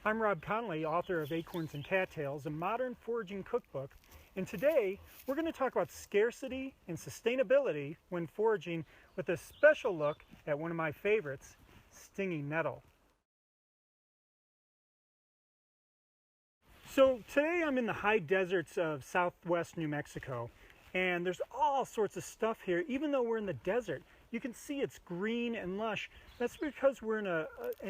I'm Rob Connoley, author of Acorns Cattails, a modern foraging cookbook, and today we're going to talk about scarcity and sustainability when foraging with a special look at one of my favorites, stinging nettle. So today I'm in the high deserts of southwest New Mexico, and there's all sorts of stuff here. Even though we're in the desert, you can see it's green and lush. That's because we're in an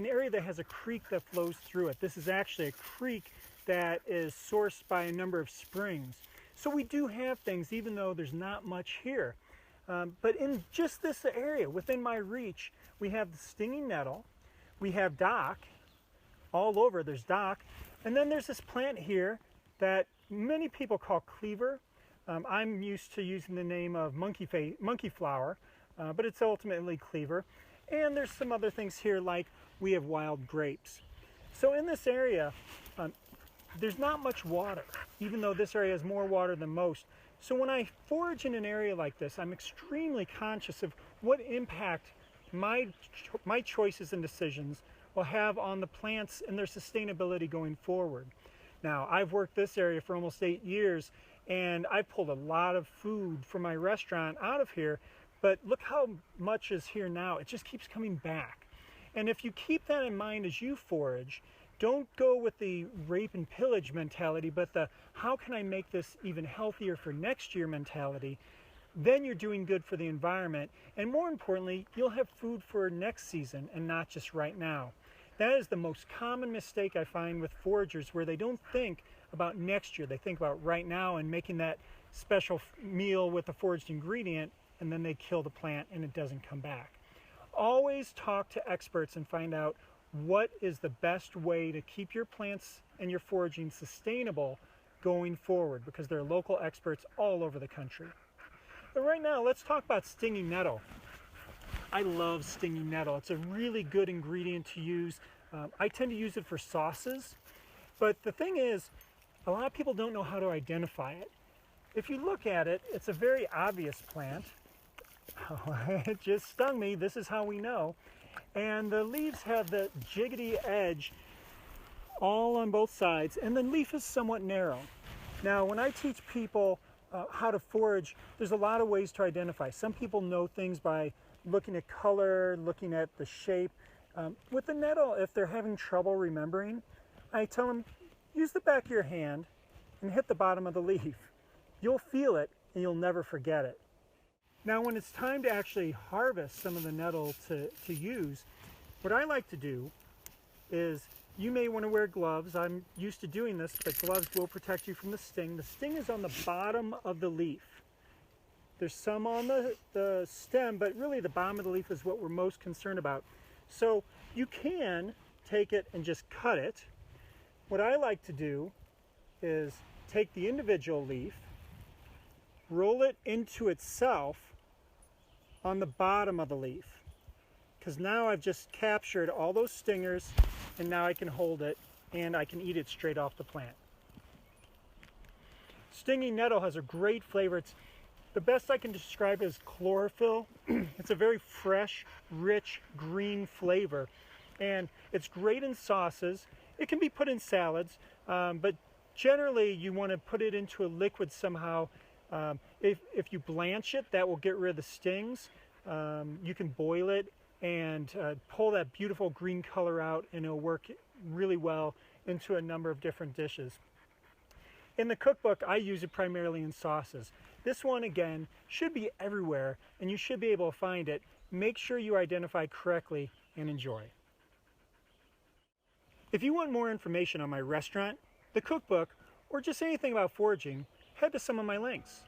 area that has a creek that flows through it. This is actually a creek that is sourced by a number of springs. So we do have things, even though there's not much here. But in just this area, within my reach, we have the stinging nettle, we have dock, all over there's dock, and then there's this plant here that many people call cleaver. I'm used to using the name of monkey flower, but it's ultimately cleaver. And there's some other things here, like we have wild grapes. So in this area, there's not much water, even though this area has more water than most. So when I forage in an area like this, I'm extremely conscious of what impact my choices and decisions will have on the plants and their sustainability going forward. Now, I've worked this area for almost 8 years, and I pulled a lot of food for my restaurant out of here, but look how much is here now. It just keeps coming back. And if you keep that in mind as you forage, don't go with the rape and pillage mentality, but the how can I make this even healthier for next year mentality. Then you're doing good for the environment, and more importantly, you'll have food for next season and not just right now. That is the most common mistake I find with foragers, where they don't think about next year. They think about right now and making that special meal with a foraged ingredient, and then they kill the plant and it doesn't come back. Always talk to experts and find out what is the best way to keep your plants and your foraging sustainable going forward, because there are local experts all over the country. But right now, let's talk about stinging nettle. I love stinging nettle. It's a really good ingredient to use. I tend to use it for sauces, but the thing is, a lot of people don't know how to identify it. If you look at it, it's a very obvious plant. It just stung me. This is how we know. And the leaves have the jiggity edge all on both sides, and the leaf is somewhat narrow. Now, when I teach people how to forage, there's a lot of ways to identify. Some people know things by looking at color, looking at the shape. With the nettle, if they're having trouble remembering, I tell them, use the back of your hand and hit the bottom of the leaf. You'll feel it and you'll never forget it. Now, when it's time to actually harvest some of the nettle to use, what I like to do is, you may want to wear gloves. I'm used to doing this, but gloves will protect you from the sting. The sting is on the bottom of the leaf. There's some on the stem, but really the bottom of the leaf is what we're most concerned about. So you can take it and just cut it. What I like to do is take the individual leaf, roll it into itself on the bottom of the leaf, because now I've just captured all those stingers, and now I can hold it and I can eat it straight off the plant. Stinging nettle has a great flavor. It's the best I can describe it as chlorophyll. It's a very fresh, rich, green flavor, and it's great in sauces. It can be put in salads, but generally you want to put it into a liquid somehow. If you blanch it, that will get rid of the stings. You can boil it and pull that beautiful green color out, and it'll work really well into a number of different dishes. In the cookbook, I use it primarily in sauces. This one, again, should be everywhere, and you should be able to find it. Make sure you identify correctly and enjoy. If you want more information on my restaurant, the cookbook, or just anything about foraging, head to some of my links.